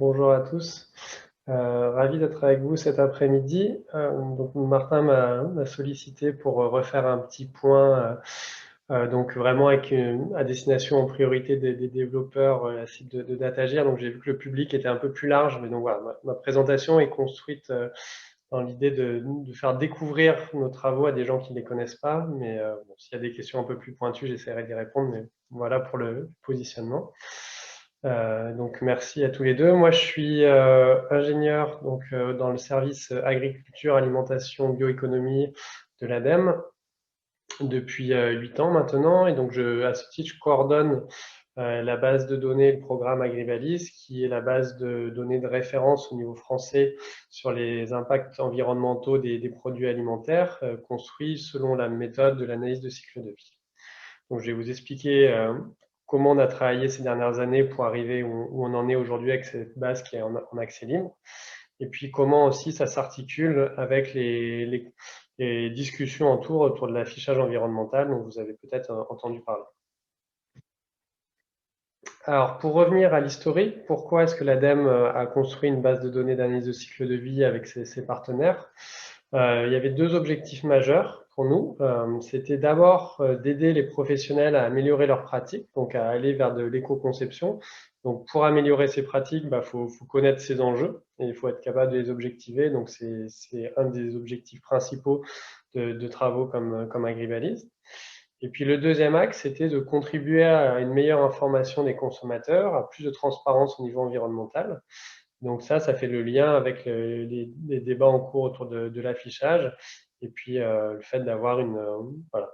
bonjour à tous. Ravi d'être avec vous cet après-midi. Donc Martin m'a sollicité pour refaire un petit point, donc vraiment à destination en priorité des développeurs, la cible de Datagir. Donc j'ai vu que le public était un peu plus large, mais donc voilà, ma présentation est construite dans l'idée de faire découvrir nos travaux à des gens qui ne les connaissent pas. Mais bon, s'il y a des questions un peu plus pointues, j'essaierai d'y répondre. Mais voilà pour le positionnement. Donc merci à tous les deux. Moi, je suis ingénieur donc, dans le service agriculture, alimentation, bioéconomie de l'ADEME depuis 8 ans maintenant. Et donc, à ce titre, je coordonne la base de données, le programme Agrivalis, qui est la base de données de référence au niveau français sur les impacts environnementaux des produits alimentaires, construits selon la méthode de l'analyse de cycle de vie. Donc, je vais vous expliquer comment on a travaillé ces dernières années pour arriver où on en est aujourd'hui avec cette base qui est en accès libre. Et puis, comment aussi ça s'articule avec les discussions autour de l'affichage environnemental dont vous avez peut-être entendu parler. Alors, pour revenir à l'historique, pourquoi est-ce que l'ADEME a construit une base de données d'analyse de cycle de vie avec ses partenaires? Il y avait deux objectifs majeurs pour nous. C'était d'abord d'aider les professionnels à améliorer leurs pratiques, donc à aller vers de l'éco-conception. Donc, pour améliorer ces pratiques, faut connaître ces enjeux et il faut être capable de les objectiver. Donc, c'est un des objectifs principaux de travaux comme Agrivalis. Et puis le deuxième axe, c'était de contribuer à une meilleure information des consommateurs, à plus de transparence au niveau environnemental. Donc ça fait le lien avec les débats en cours autour de l'affichage et puis le fait d'avoir voilà,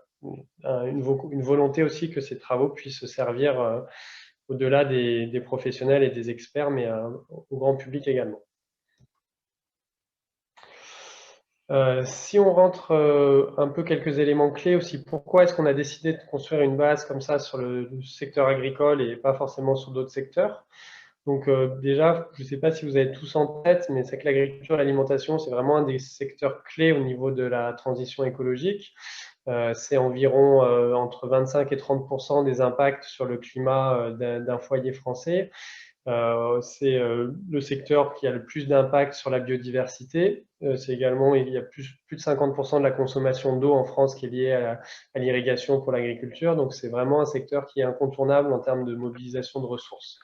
une volonté aussi que ces travaux puissent se servir au-delà des professionnels et des experts, mais au grand public également. Si on rentre un peu quelques éléments clés aussi, pourquoi est-ce qu'on a décidé de construire une base comme ça sur le secteur agricole et pas forcément sur d'autres secteurs? Donc déjà, je ne sais pas si vous avez tous en tête, mais c'est que l'agriculture et l'alimentation, c'est vraiment un des secteurs clés au niveau de la transition écologique. C'est environ entre 25 et 30% des impacts sur le climat d'un foyer français. C'est le secteur qui a le plus d'impact sur la biodiversité. C'est également, il y a plus de 50% de la consommation d'eau en France qui est liée à l'irrigation pour l'agriculture. Donc c'est vraiment un secteur qui est incontournable en termes de mobilisation de ressources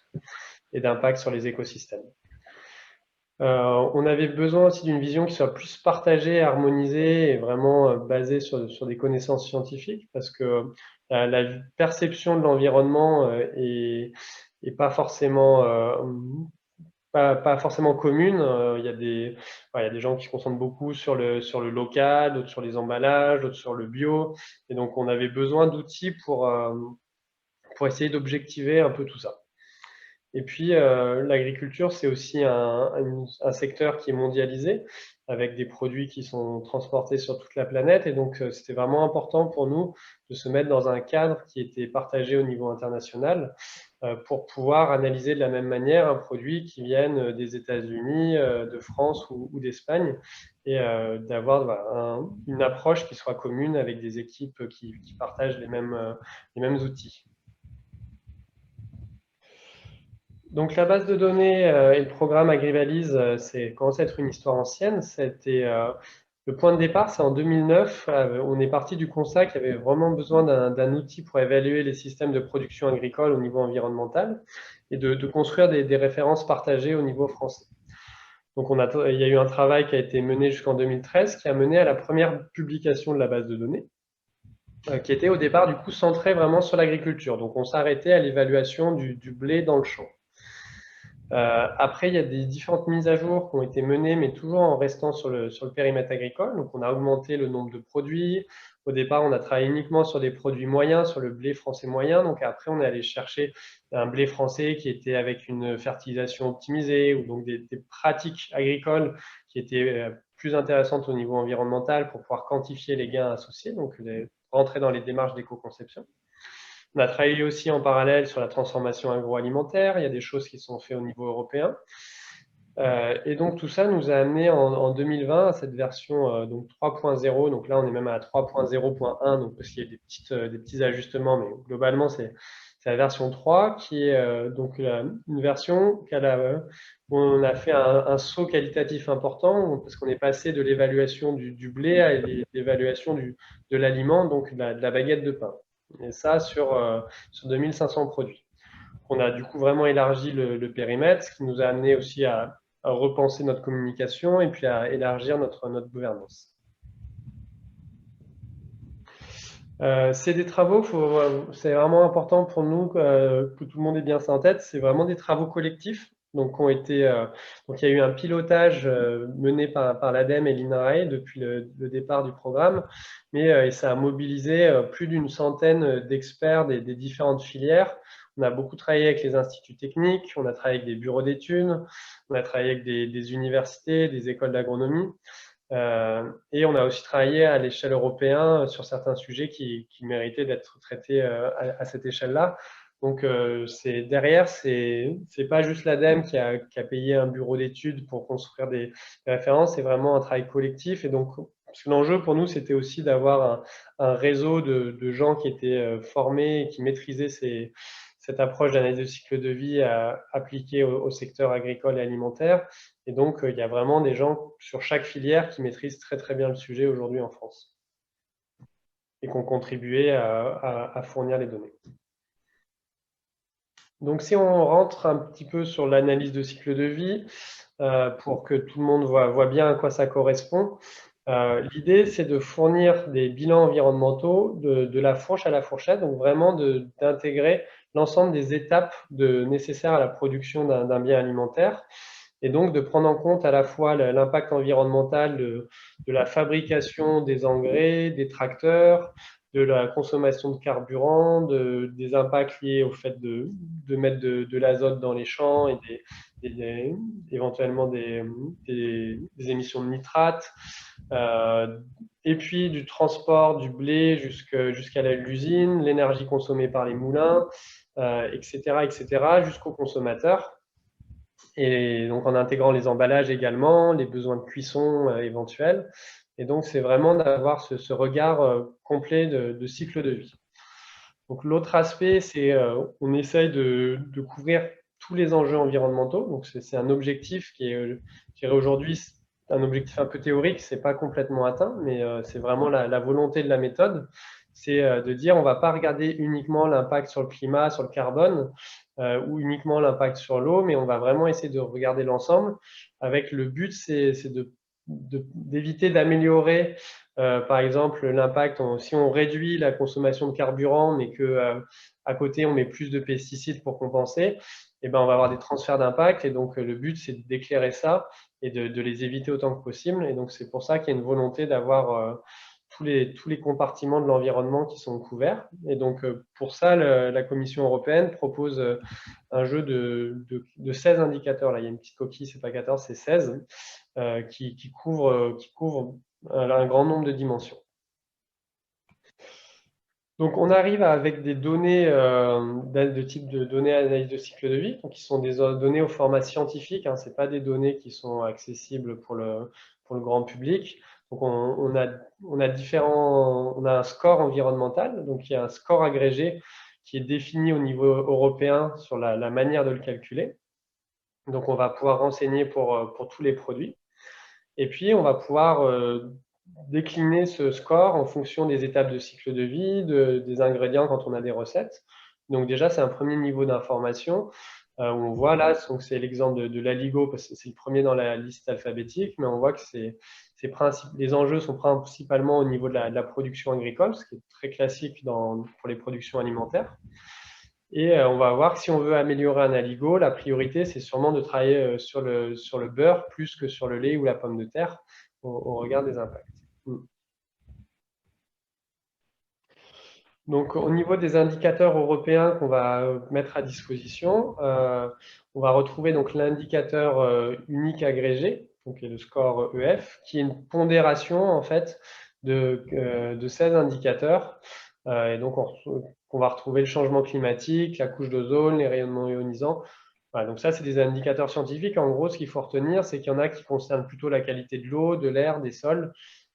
et d'impact sur les écosystèmes. On avait besoin aussi d'une vision qui soit plus partagée, harmonisée et vraiment basée sur des connaissances scientifiques parce que la perception de l'environnement est pas forcément pas forcément commune. Il y a des gens qui se concentrent beaucoup sur le local, d'autres sur les emballages, d'autres sur le bio. Et donc, on avait besoin d'outils pour essayer d'objectiver un peu tout ça. Et puis, l'agriculture, c'est aussi un secteur qui est mondialisé, avec des produits qui sont transportés sur toute la planète. Et donc, c'était vraiment important pour nous de se mettre dans un cadre qui était partagé au niveau international pour pouvoir analyser de la même manière un produit qui vienne des États-Unis, de France ou d'Espagne, et d'avoir une approche qui soit commune avec des équipes qui partagent les mêmes outils. Donc la base de données et le programme Agrivalise, c'est commence à être une histoire ancienne. C'était le point de départ, c'est en 2009. On est parti du constat qu'il y avait vraiment besoin d'un outil pour évaluer les systèmes de production agricole au niveau environnemental et de construire des références partagées au niveau français. Donc il y a eu un travail qui a été mené jusqu'en 2013 qui a mené à la première publication de la base de données, qui était au départ du coup centrée vraiment sur l'agriculture. Donc on s'arrêtait à l'évaluation du blé dans le champ. Après, il y a des différentes mises à jour qui ont été menées, mais toujours en restant sur le périmètre agricole. Donc, on a augmenté le nombre de produits. Au départ, on a travaillé uniquement sur des produits moyens, sur le blé français moyen. Donc, après, on est allé chercher un blé français qui était avec une fertilisation optimisée ou donc des pratiques agricoles qui étaient plus intéressantes au niveau environnemental pour pouvoir quantifier les gains associés, donc rentrer dans les démarches d'éco-conception. On a travaillé aussi en parallèle sur la transformation agroalimentaire. Il y a des choses qui sont faites au niveau européen. Et donc tout ça nous a amené en 2020 à cette version donc 3.0. Donc là, on est même à 3.0.1, donc parce qu'il y a des petits ajustements, mais globalement, c'est C'est la version 3 qui est donc une version où on a fait un saut qualitatif important parce qu'on est passé de l'évaluation du blé à l'évaluation de l'aliment, donc de la baguette de pain. Et ça sur 2500 produits. On a du coup vraiment élargi le périmètre, ce qui nous a amené aussi à repenser notre communication et puis à élargir notre gouvernance. C'est des travaux, c'est vraiment important pour nous que tout le monde ait bien ça en tête. C'est vraiment des travaux collectifs. Donc, donc il y a eu un pilotage mené par l'ADEME et l'INRAE depuis le départ du programme, mais et ça a mobilisé plus d'une centaine d'experts des différentes filières. On a beaucoup travaillé avec les instituts techniques, on a travaillé avec des bureaux d'études, on a travaillé avec des universités, des écoles d'agronomie. Et on a aussi travaillé à l'échelle européenne sur certains sujets qui méritaient d'être traités à cette échelle-là. Donc, derrière, c'est pas juste l'ADEME qui a payé un bureau d'études pour construire des références, c'est vraiment un travail collectif. Et donc, parce que l'enjeu pour nous, c'était aussi d'avoir un réseau de gens qui étaient formés et qui maîtrisaient cette approche d'analyse de cycle de vie appliquée au secteur agricole et alimentaire. Et donc, il y a vraiment des gens sur chaque filière qui maîtrisent très très bien le sujet aujourd'hui en France et qui ont contribué à fournir les données. Donc, si on rentre un petit peu sur l'analyse de cycle de vie, pour que tout le monde voit bien à quoi ça correspond, l'idée, c'est de fournir des bilans environnementaux de la fourche à la fourchette, donc vraiment d'intégrer l'ensemble des étapes nécessaires à la production d'un bien alimentaire, et donc de prendre en compte à la fois l'impact environnemental de la fabrication des engrais, des tracteurs, de la consommation de carburant, des impacts liés au fait de mettre de l'azote dans les champs et éventuellement des émissions de nitrates, et puis du transport du blé jusqu'à l'usine, l'énergie consommée par les moulins, etc., jusqu'au consommateur. Et donc en intégrant les emballages également, les besoins de cuisson éventuels. Et donc c'est vraiment d'avoir ce regard complet de cycle de vie. Donc l'autre aspect, c'est on essaye de couvrir tous les enjeux environnementaux. Donc c'est un objectif qui est, je dirais aujourd'hui, un objectif un peu théorique, c'est pas complètement atteint, mais c'est vraiment la volonté de la méthode. C'est de dire on ne va pas regarder uniquement l'impact sur le climat, sur le carbone, ou uniquement l'impact sur l'eau, mais on va vraiment essayer de regarder l'ensemble. Avec le but, c'est d'éviter d'améliorer par exemple, l'impact, si on réduit la consommation de carburant, mais qu'à côté, on met plus de pesticides pour compenser, eh ben, on va avoir des transferts d'impact. Et donc, le but, c'est d'éclairer ça et de les éviter autant que possible. Et donc, c'est pour ça qu'il y a une volonté d'avoir tous les compartiments de l'environnement qui sont couverts. Et donc, pour ça, la Commission européenne propose un jeu de 16 indicateurs. Là, il y a une petite coquille, c'est pas 14, c'est 16, qui couvrent un grand nombre de dimensions. Donc, on arrive avec des données de type de données analyse de cycle de vie, donc qui sont des données au format scientifique. Ce n'est pas des données qui sont accessibles pour le grand public. Donc, on a un score environnemental, donc il y a un score agrégé qui est défini au niveau européen sur la manière de le calculer. Donc, on va pouvoir renseigner pour tous les produits. Et puis, on va pouvoir décliner ce score en fonction des étapes de cycle de vie, des ingrédients quand on a des recettes. Donc déjà, c'est un premier niveau d'information où on voit là, c'est l'exemple de l'aligo parce que c'est le premier dans la liste alphabétique, mais on voit que les enjeux sont principalement au niveau de la production agricole, ce qui est très classique pour les productions alimentaires. Et on va voir que si on veut améliorer un aligo, la priorité, c'est sûrement de travailler sur le beurre plus que sur le lait ou la pomme de terre au regard des impacts. Donc, au niveau des indicateurs européens qu'on va mettre à disposition, on va retrouver donc l'indicateur unique agrégé, donc le score EF, qui est une pondération en fait de 16 indicateurs. Et donc, on va retrouver le changement climatique, la couche d'ozone, les rayonnements ionisants. Voilà, donc ça, c'est des indicateurs scientifiques. En gros, ce qu'il faut retenir, c'est qu'il y en a qui concernent plutôt la qualité de l'eau, de l'air, des sols.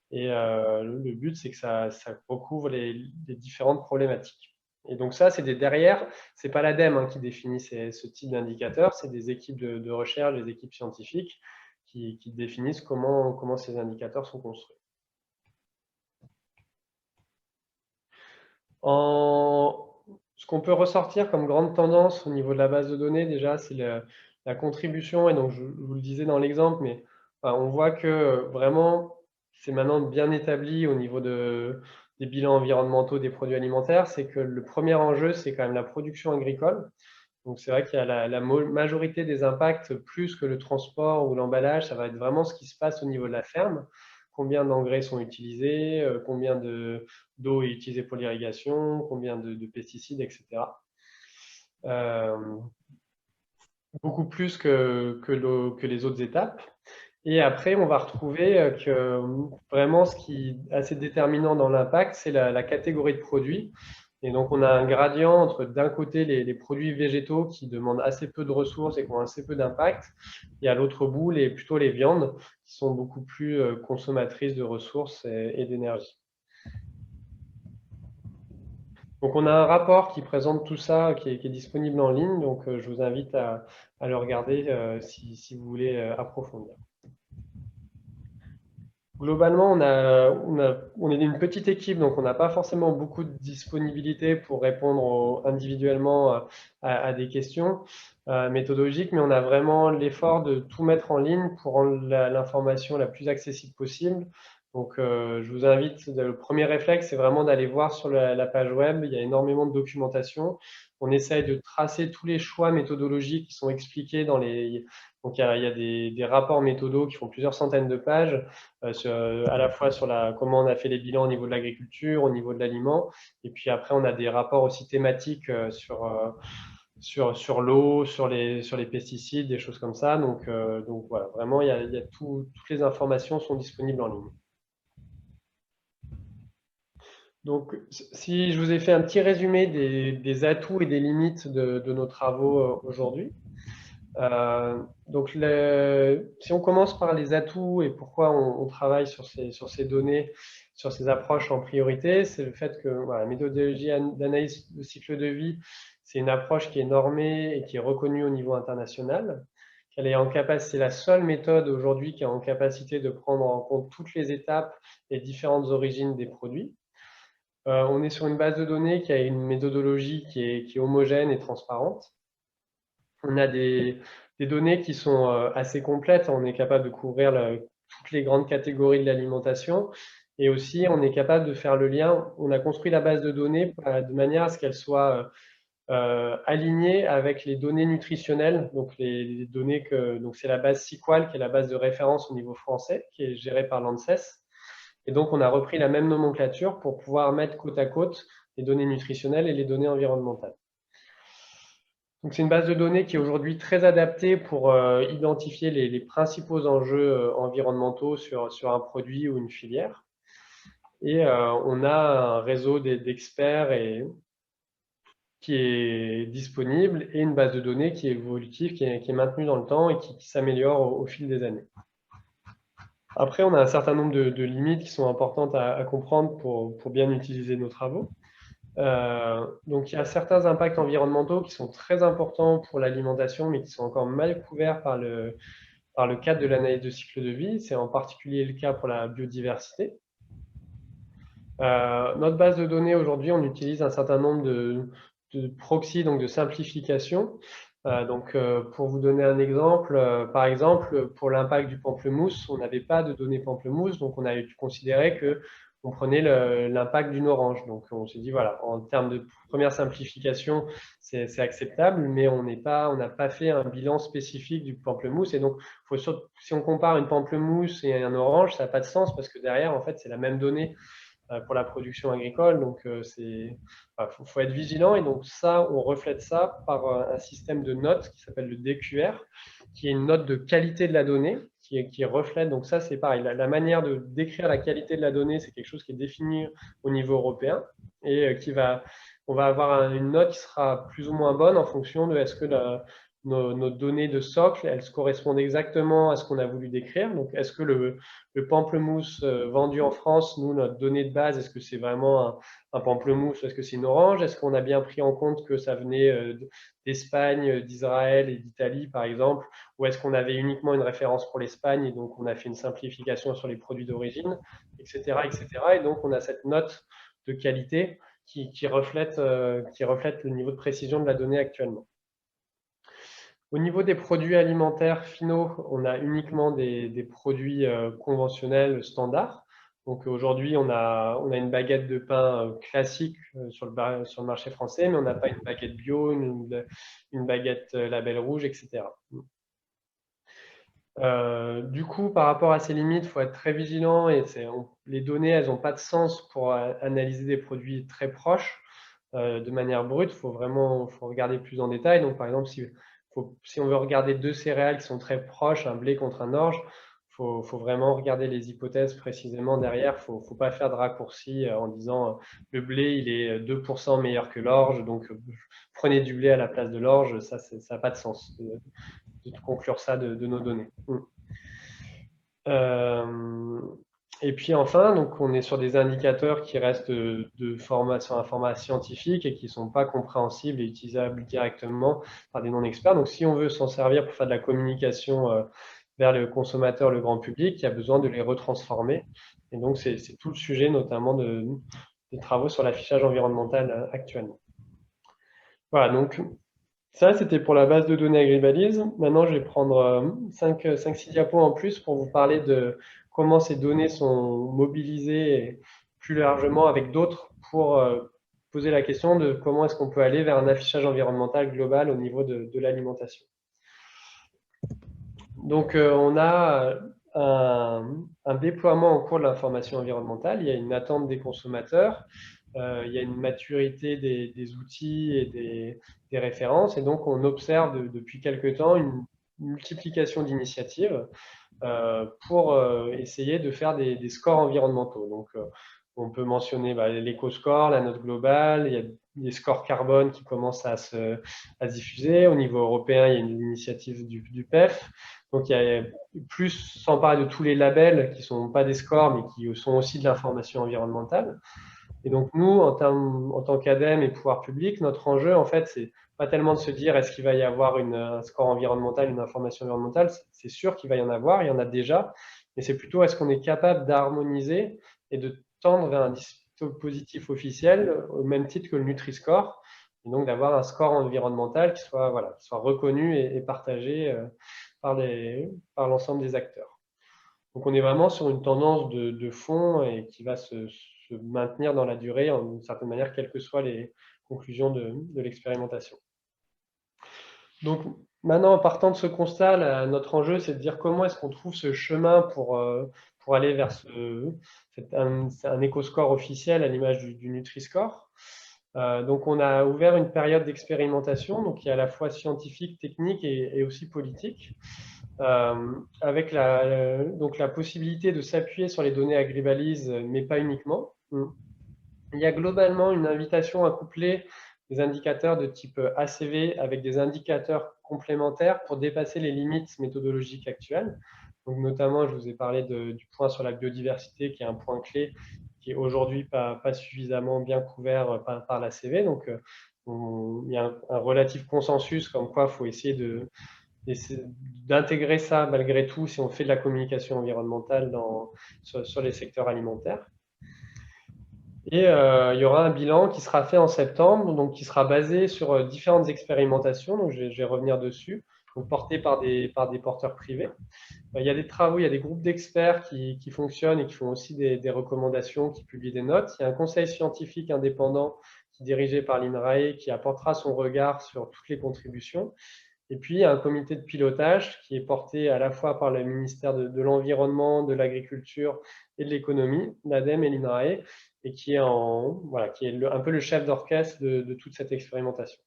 Et le but, c'est que ça recouvre les différentes problématiques. Et donc ça, c'est derrière, c'est pas l'ADEME qui définit ce type d'indicateurs, c'est des équipes de recherche, des équipes scientifiques qui définissent comment ces indicateurs sont construits. Ce qu'on peut ressortir comme grande tendance au niveau de la base de données, déjà, c'est la contribution. Et donc, je vous le disais dans l'exemple, mais on voit que vraiment, c'est maintenant bien établi au niveau des bilans environnementaux des produits alimentaires. C'est que le premier enjeu, c'est quand même la production agricole. Donc, c'est vrai qu'il y a la majorité des impacts, plus que le transport ou l'emballage, ça va être vraiment ce qui se passe au niveau de la ferme. Combien d'engrais sont utilisés, combien d'eau est utilisée pour l'irrigation, combien de pesticides, etc. Beaucoup plus que les autres étapes. Et après, on va retrouver que vraiment ce qui est assez déterminant dans l'impact, c'est la catégorie de produits. Et donc, on a un gradient entre, d'un côté, les produits végétaux qui demandent assez peu de ressources et qui ont assez peu d'impact, et à l'autre bout, plutôt les viandes qui sont beaucoup plus consommatrices de ressources et d'énergie. Donc, on a un rapport qui présente tout ça, qui est disponible en ligne. Donc, je vous invite à le regarder si vous voulez approfondir. Globalement, on est une petite équipe, donc on n'a pas forcément beaucoup de disponibilité pour répondre individuellement à des questions méthodologiques, mais on a vraiment l'effort de tout mettre en ligne pour rendre l'information la plus accessible possible. Donc, je vous invite, le premier réflexe, c'est vraiment d'aller voir sur la page web. Il y a énormément de documentation. On essaye de tracer tous les choix méthodologiques qui sont expliqués dans les. Donc, il y a des rapports méthodos qui font plusieurs centaines de pages à la fois sur comment on a fait les bilans au niveau de l'agriculture, au niveau de l'aliment, et puis après on a des rapports aussi thématiques sur l'eau, sur les pesticides, des choses comme ça. Donc voilà, vraiment toutes les informations sont disponibles en ligne. Donc, si je vous ai fait un petit résumé des atouts et des limites de nos travaux aujourd'hui. Donc, si on commence par les atouts et pourquoi on travaille sur ces données, sur ces approches en priorité, c'est le fait que voilà, la méthodologie d'analyse de cycle de vie, c'est une approche qui est normée et qui est reconnue au niveau international. C'est la seule méthode aujourd'hui qui est en capacité de prendre en compte toutes les étapes et différentes origines des produits. On est sur une base de données qui a une méthodologie qui est homogène et transparente. On a des données qui sont assez complètes. On est capable de couvrir toutes les grandes catégories de l'alimentation. Et aussi, on est capable de faire le lien. On a construit la base de données de manière à ce qu'elle soit alignée avec les données nutritionnelles. Donc, les données donc c'est la base SQL, qui est la base de référence au niveau français, qui est gérée par l'ANSES. Et donc, on a repris la même nomenclature pour pouvoir mettre côte à côte les données nutritionnelles et les données environnementales. Donc, c'est une base de données qui est aujourd'hui très adaptée pour identifier les principaux enjeux environnementaux sur un produit ou une filière. Et on a un réseau d'experts qui est disponible et une base de données qui est évolutive, qui est maintenue dans le temps et qui s'améliore au fil des années. Après, on a un certain nombre de limites qui sont importantes à comprendre pour bien utiliser nos travaux. Donc, il y a certains impacts environnementaux qui sont très importants pour l'alimentation, mais qui sont encore mal couverts par le cadre de l'analyse de cycle de vie. C'est en particulier le cas pour la biodiversité. Notre base de données, aujourd'hui, on utilise un certain nombre de proxys, donc de simplification. Pour vous donner un exemple, par exemple, pour l'impact du pamplemousse, on n'avait pas de données pamplemousse, donc on a considéré que on prenait l'impact d'une orange. Donc, on s'est dit, voilà, en termes de première simplification, c'est acceptable, mais on n'a pas fait un bilan spécifique du pamplemousse. Et donc, si on compare une pamplemousse et un orange, ça n'a pas de sens parce que derrière, en fait, c'est la même donnée pour la production agricole. Donc, faut être vigilant. Et donc, ça, on reflète ça par un système de notes qui s'appelle le DQR, qui est une note de qualité de la donnée, qui reflète. Donc, ça, c'est pareil. La manière de décrire la qualité de la donnée, c'est quelque chose qui est défini au niveau européen et on va avoir une note qui sera plus ou moins bonne en fonction de est-ce que nos données de socle, elles correspondent exactement à ce qu'on a voulu décrire. Donc, est-ce que le pamplemousse vendu en France, nous, notre donnée de base, est-ce que c'est vraiment un pamplemousse, est-ce que c'est une orange? Est-ce qu'on a bien pris en compte que ça venait d'Espagne, d'Israël et d'Italie, par exemple? Ou est-ce qu'on avait uniquement une référence pour l'Espagne et donc on a fait une simplification sur les produits d'origine, etc., etc. Et donc, on a cette note de qualité qui reflète le niveau de précision de la donnée actuellement. Au niveau des produits alimentaires finaux, on a uniquement des produits conventionnels standards. Donc aujourd'hui, on a une baguette de pain classique sur le marché français, mais on n'a pas une baguette bio, une baguette label rouge, etc. Du coup, par rapport à ces limites, il faut être très vigilant et les données, elles n'ont pas de sens pour analyser des produits très proches de manière brute. Faut regarder plus en détail. Donc, par exemple, si on veut regarder deux céréales qui sont très proches, un blé contre un orge, faut vraiment regarder les hypothèses précisément derrière. Faut pas faire de raccourcis en disant le blé, il est 2% meilleur que l'orge, donc prenez du blé à la place de l'orge. Ça n'a pas de sens de conclure ça de nos données. Et puis enfin, donc on est sur des indicateurs qui restent de formation à format scientifique et qui ne sont pas compréhensibles et utilisables directement par des non-experts. Donc si on veut s'en servir pour faire de la communication vers le consommateur, le grand public, il y a besoin de les retransformer. Et donc c'est tout le sujet notamment des travaux sur l'affichage environnemental actuellement. Voilà, donc ça, c'était pour la base de données Agribalise. Maintenant, je vais prendre 5-6 diapos en plus pour vous parler de comment ces données sont mobilisées plus largement avec d'autres pour poser la question de comment est-ce qu'on peut aller vers un affichage environnemental global au niveau de l'alimentation. Donc, on a un déploiement en cours de l'information environnementale. Il y a une attente des consommateurs. Il y a une maturité des outils et des références. Et donc, on observe depuis quelque temps une multiplication d'initiatives pour essayer de faire des scores environnementaux. Donc, on peut mentionner l'éco-score, la note globale, il y a des scores carbone qui commencent à se diffuser. Au niveau européen, il y a une initiative du PEF. Donc, il y a plus, sans parler de tous les labels qui ne sont pas des scores, mais qui sont aussi de l'information environnementale. Et donc, nous, en tant qu'ADEME et pouvoir public, notre enjeu, en fait, c'est pas tellement de se dire est-ce qu'il va y avoir un score environnemental, une information environnementale. C'est sûr qu'il va y en avoir, il y en a déjà, mais c'est plutôt est-ce qu'on est capable d'harmoniser et de tendre vers un dispositif officiel au même titre que le Nutri-Score, et donc d'avoir un score environnemental qui soit reconnu et partagé par l'ensemble des acteurs. Donc on est vraiment sur une tendance de fond et qui va se maintenir dans la durée, d'une certaine manière, quelles que soient les conclusions de l'expérimentation. Donc maintenant, en partant de ce constat, notre enjeu, c'est de dire comment est-ce qu'on trouve ce chemin pour aller vers un éco-score officiel à l'image du Nutri-Score. Donc on a ouvert une période d'expérimentation, donc qui est à la fois scientifique, technique et aussi politique. Avec donc la possibilité de s'appuyer sur les données Agribalise, mais pas uniquement. Il y a globalement une invitation à coupler des indicateurs de type ACV avec des indicateurs complémentaires pour dépasser les limites méthodologiques actuelles. Donc notamment, je vous ai parlé du point sur la biodiversité, qui est un point clé, qui est aujourd'hui pas suffisamment bien couvert par l'ACV. Donc il y a un relatif consensus comme quoi il faut essayer d'intégrer ça malgré tout si on fait de la communication environnementale sur les secteurs alimentaires. Et il y aura un bilan qui sera fait en septembre, donc qui sera basé sur différentes expérimentations, donc je vais revenir dessus, donc portées par des porteurs privés. Il y a des travaux, il y a des groupes d'experts qui fonctionnent et qui font aussi des recommandations, qui publient des notes. Il y a un conseil scientifique indépendant qui est dirigé par l'INRAE qui apportera son regard sur toutes les contributions. Et puis, il y a un comité de pilotage qui est porté à la fois par le ministère de l'Environnement, de l'Agriculture et de l'Économie, l'ADEME et l'INRAE, et qui est, un peu le chef d'orchestre de toute cette expérimentation.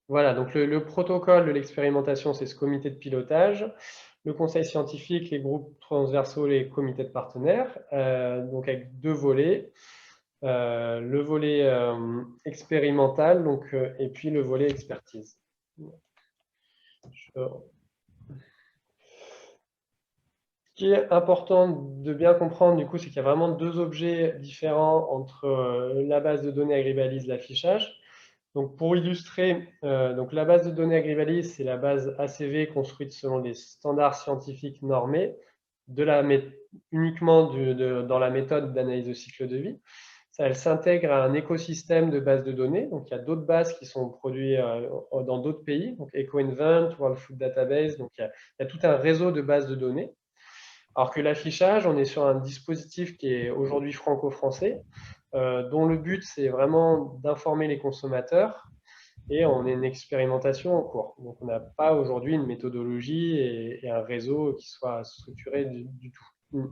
Voilà, donc le protocole de l'expérimentation, c'est ce comité de pilotage, le conseil scientifique, les groupes transversaux, les comités de partenaires, donc avec 2 volets. le volet expérimental, donc, et puis le volet expertise. Ce qui est important de bien comprendre, du coup, c'est qu'il y a vraiment deux objets différents entre la base de données Agribalise, l'affichage. Donc, pour illustrer, donc la base de données Agribalise, c'est la base ACV construite selon des standards scientifiques normés, uniquement dans la méthode d'analyse de cycle de vie. Ça, elle s'intègre à un écosystème de bases de données. Donc, il y a d'autres bases qui sont produites dans d'autres pays, donc EcoInvent, World Food Database. Donc, il y a tout un réseau de bases de données. Alors que l'affichage, on est sur un dispositif qui est aujourd'hui franco-français, dont le but, c'est vraiment d'informer les consommateurs et on est une expérimentation en cours. Donc, on n'a pas aujourd'hui une méthodologie et un réseau qui soit structuré du tout.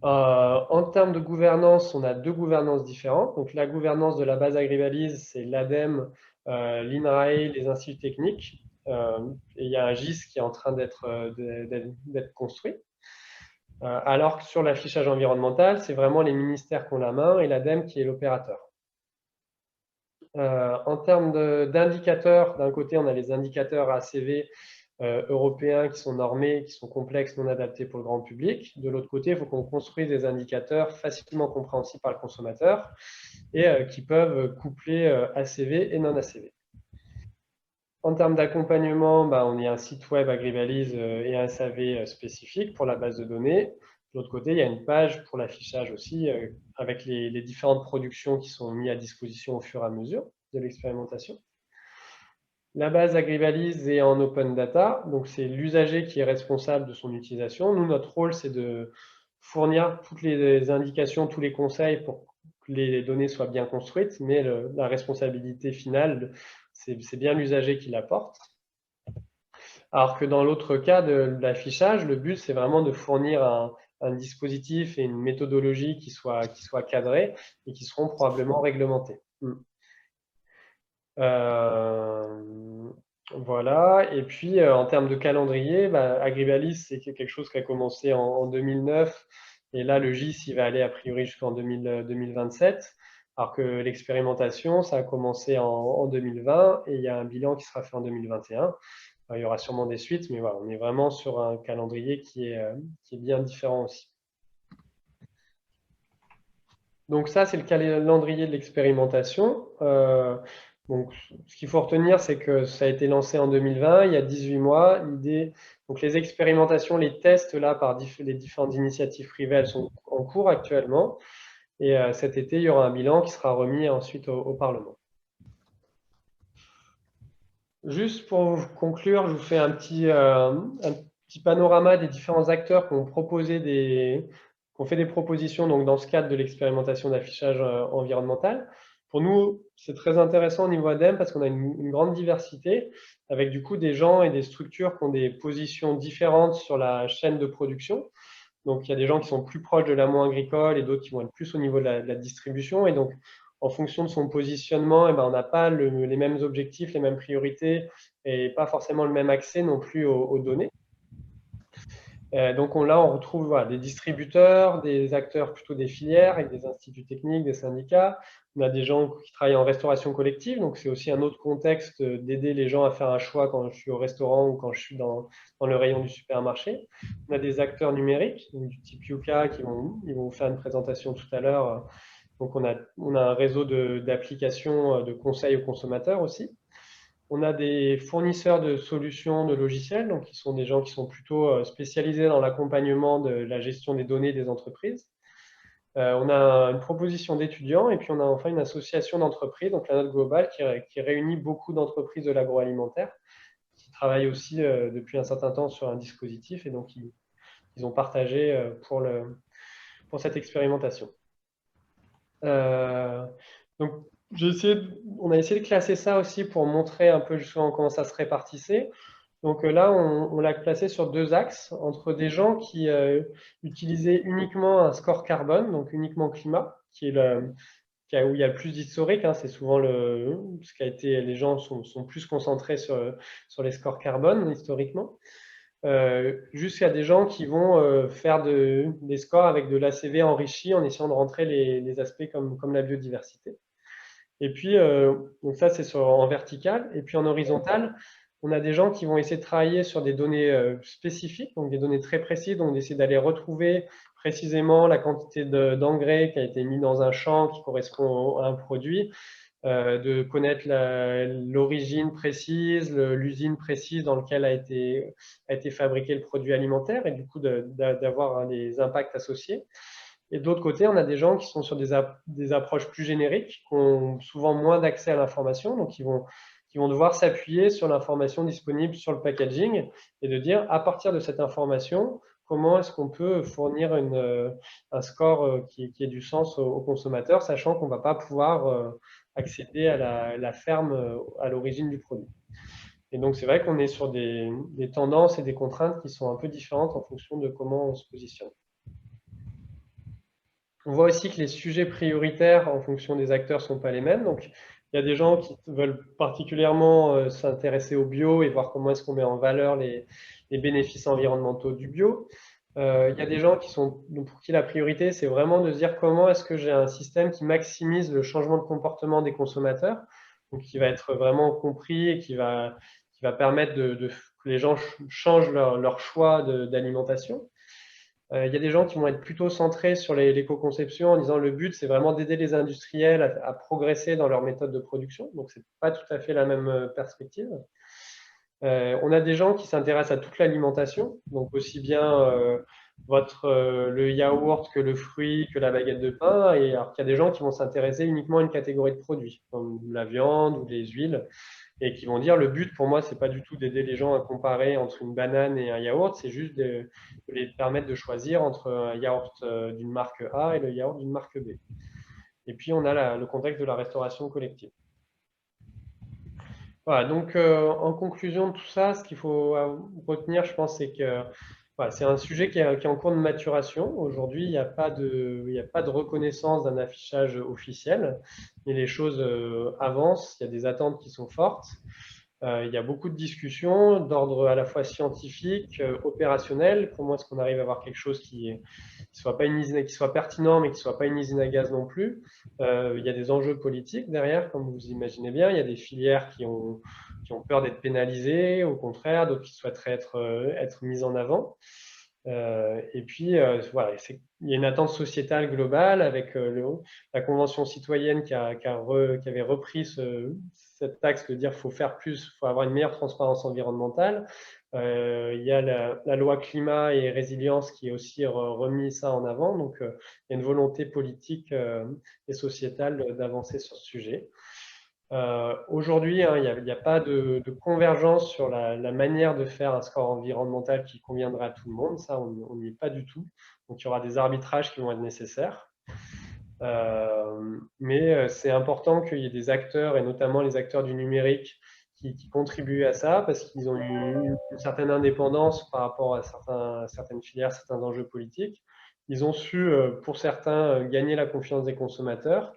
En termes de gouvernance, on a deux gouvernances différentes. Donc, la gouvernance de la base Agribalise, c'est l'ADEME, l'INRAE, les instituts techniques. Et il y a un GIS qui est en train d'être construit. Alors que sur l'affichage environnemental, c'est vraiment les ministères qui ont la main et l'ADEME qui est l'opérateur. En termes d'indicateurs, d'un côté, on a les indicateurs ACV européens qui sont normés, qui sont complexes, non adaptés pour le grand public. De l'autre côté, il faut qu'on construise des indicateurs facilement compréhensibles par le consommateur et qui peuvent coupler ACV et non ACV. En termes d'accompagnement, on y a un site web Agribalise et un SAV spécifique pour la base de données. De l'autre côté, il y a une page pour l'affichage aussi, avec les différentes productions qui sont mises à disposition au fur et à mesure de l'expérimentation. La base Agribalise est en open data, donc c'est l'usager qui est responsable de son utilisation. Nous, notre rôle, c'est de fournir toutes les indications, tous les conseils pour que les données soient bien construites, mais la responsabilité finale, c'est bien l'usager qui la porte. Alors que dans l'autre cas de l'affichage, le but, c'est vraiment de fournir un dispositif et une méthodologie qui soit cadrés et qui seront probablement réglementés. Voilà. Et puis, en termes de calendrier, Agribalise, c'est quelque chose qui a commencé en 2009. Et là, le GIS, il va aller a priori jusqu'en 2027. Alors que l'expérimentation, ça a commencé en 2020 et il y a un bilan qui sera fait en 2021. Il y aura sûrement des suites, mais voilà, on est vraiment sur un calendrier qui est bien différent aussi. Donc ça, c'est le calendrier de l'expérimentation. Donc, ce qu'il faut retenir, c'est que ça a été lancé en 2020, il y a 18 mois. Donc les expérimentations, les tests là par les différentes initiatives privées, elles sont en cours actuellement. Et cet été, il y aura un bilan qui sera remis ensuite au Parlement. Juste pour conclure, je vous fais un petit panorama des différents acteurs qui ont fait des propositions donc, dans ce cadre de l'expérimentation d'affichage environnemental. Pour nous, c'est très intéressant au niveau ADEME parce qu'on a une grande diversité avec du coup des gens et des structures qui ont des positions différentes sur la chaîne de production. Donc, il y a des gens qui sont plus proches de l'amont agricole et d'autres qui vont être plus au niveau de la distribution. Et donc, en fonction de son positionnement, on n'a pas les mêmes objectifs, les mêmes priorités et pas forcément le même accès non plus aux données. Donc là, on retrouve des distributeurs, des acteurs plutôt des filières, avec des instituts techniques, des syndicats. On a des gens qui travaillent en restauration collective, donc c'est aussi un autre contexte d'aider les gens à faire un choix quand je suis au restaurant ou quand je suis dans le rayon du supermarché. On a des acteurs numériques, donc du type Yuka, ils vont vous faire une présentation tout à l'heure. Donc on a un réseau d'applications de conseils aux consommateurs aussi. On a des fournisseurs de solutions de logiciels, donc qui sont des gens qui sont plutôt spécialisés dans l'accompagnement de la gestion des données des entreprises. On a une proposition d'étudiants et puis on a enfin une association d'entreprises, donc la Note Globale, qui réunit beaucoup d'entreprises de l'agroalimentaire qui travaillent aussi depuis un certain temps sur un dispositif et donc ils ont partagé pour cette expérimentation. Donc, on a essayé de classer ça aussi pour montrer un peu justement comment ça se répartissait. Donc là, on l'a placé sur deux axes, entre des gens qui utilisaient uniquement un score carbone, donc uniquement climat, qui est où il y a le plus d'historique. C'est souvent ce qui a été, les gens sont plus concentrés sur les scores carbone historiquement. jusqu'à des gens qui vont faire des scores avec de l'ACV enrichi en essayant de rentrer les aspects comme la biodiversité. Et puis, donc ça, c'est en vertical. Et puis en horizontal, on a des gens qui vont essayer de travailler sur des données spécifiques, donc des données très précises, donc d'essayer d'aller retrouver précisément la quantité d'engrais qui a été mis dans un champ qui correspond à un produit, de connaître l'origine précise, l'usine précise dans laquelle a été fabriqué le produit alimentaire et du coup d'avoir les impacts associés. Et de l'autre côté, on a des gens qui sont sur des approches plus génériques, qui ont souvent moins d'accès à l'information, donc qui vont devoir s'appuyer sur l'information disponible sur le packaging et de dire, à partir de cette information, comment est-ce qu'on peut fournir un score qui ait du sens aux consommateurs, sachant qu'on ne va pas pouvoir accéder à la ferme à l'origine du produit. Et donc, c'est vrai qu'on est sur des tendances et des contraintes qui sont un peu différentes en fonction de comment on se positionne. On voit aussi que les sujets prioritaires en fonction des acteurs ne sont pas les mêmes. Donc, il y a des gens qui veulent particulièrement s'intéresser au bio et voir comment est-ce qu'on met en valeur les bénéfices environnementaux du bio. Il y a des gens pour qui la priorité, c'est vraiment de se dire comment est-ce que j'ai un système qui maximise le changement de comportement des consommateurs, donc qui va être vraiment compris et qui va permettre que les gens changent leur choix d'alimentation. Il y a des gens qui vont être plutôt centrés sur l'éco-conception en disant le but, c'est vraiment d'aider les industriels à progresser dans leur méthode de production. Donc, c'est pas tout à fait la même perspective. On a des gens qui s'intéressent à toute l'alimentation, donc aussi bien le yaourt que le fruit, que la baguette de pain, et alors qu'il y a des gens qui vont s'intéresser uniquement à une catégorie de produits, comme la viande ou les huiles, et qui vont dire le but pour moi, c'est pas du tout d'aider les gens à comparer entre une banane et un yaourt, c'est juste de les permettre de choisir entre un yaourt d'une marque A et le yaourt d'une marque B. Et puis on a le contexte de la restauration collective. Voilà, donc en conclusion de tout ça, ce qu'il faut retenir, je pense, c'est que voilà, c'est un sujet qui est en cours de maturation. Aujourd'hui, il n'y a pas il y a pas de reconnaissance d'un affichage officiel, mais les choses avancent, il y a des attentes qui sont fortes. Il y a beaucoup de discussions d'ordre à la fois scientifique, opérationnel. Comment est-ce qu'on arrive à avoir quelque chose qui soit pas une usine, qui soit pertinent, mais qui soit pas une usine à gaz non plus. Il y a des enjeux politiques derrière, comme vous imaginez bien. Il y a des filières qui ont peur d'être pénalisées, au contraire, d'autres qui souhaiteraient être mises en avant. Et puis, voilà, il y a une attente sociétale globale avec la Convention citoyenne qui avait repris cette axe de dire qu'il faut faire plus, il faut avoir une meilleure transparence environnementale. Il y a la loi climat et résilience qui a aussi remis ça en avant. Donc, il y a une volonté politique et sociétale d'avancer sur ce sujet. Aujourd'hui, hein, il n'y a pas de convergence sur la manière de faire un score environnemental qui conviendra à tout le monde. Ça, on n'y est pas du tout. Donc, il y aura des arbitrages qui vont être nécessaires. Mais c'est important qu'il y ait des acteurs, et notamment les acteurs du numérique, qui contribuent à ça, parce qu'ils ont une certaine indépendance par rapport à certaines filières, certains enjeux politiques. Ils ont su, pour certains, gagner la confiance des consommateurs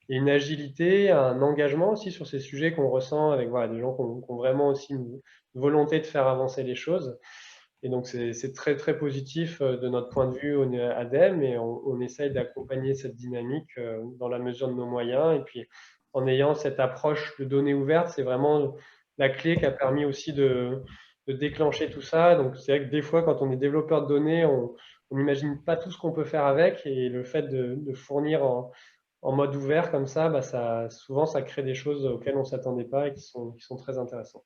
et une agilité, un engagement aussi sur ces sujets qu'on ressent avec voilà, des gens qui ont vraiment aussi une volonté de faire avancer les choses. Et donc, c'est très, très positif de notre point de vue au ADEME et on essaye d'accompagner cette dynamique dans la mesure de nos moyens. Et puis, en ayant cette approche de données ouvertes, c'est vraiment la clé qui a permis aussi de déclencher tout ça. Donc, c'est vrai que des fois, quand on est développeur de données, on n'imagine pas tout ce qu'on peut faire avec. Et le fait de fournir en mode ouvert comme ça, souvent, ça crée des choses auxquelles on ne s'attendait pas et qui sont très intéressantes.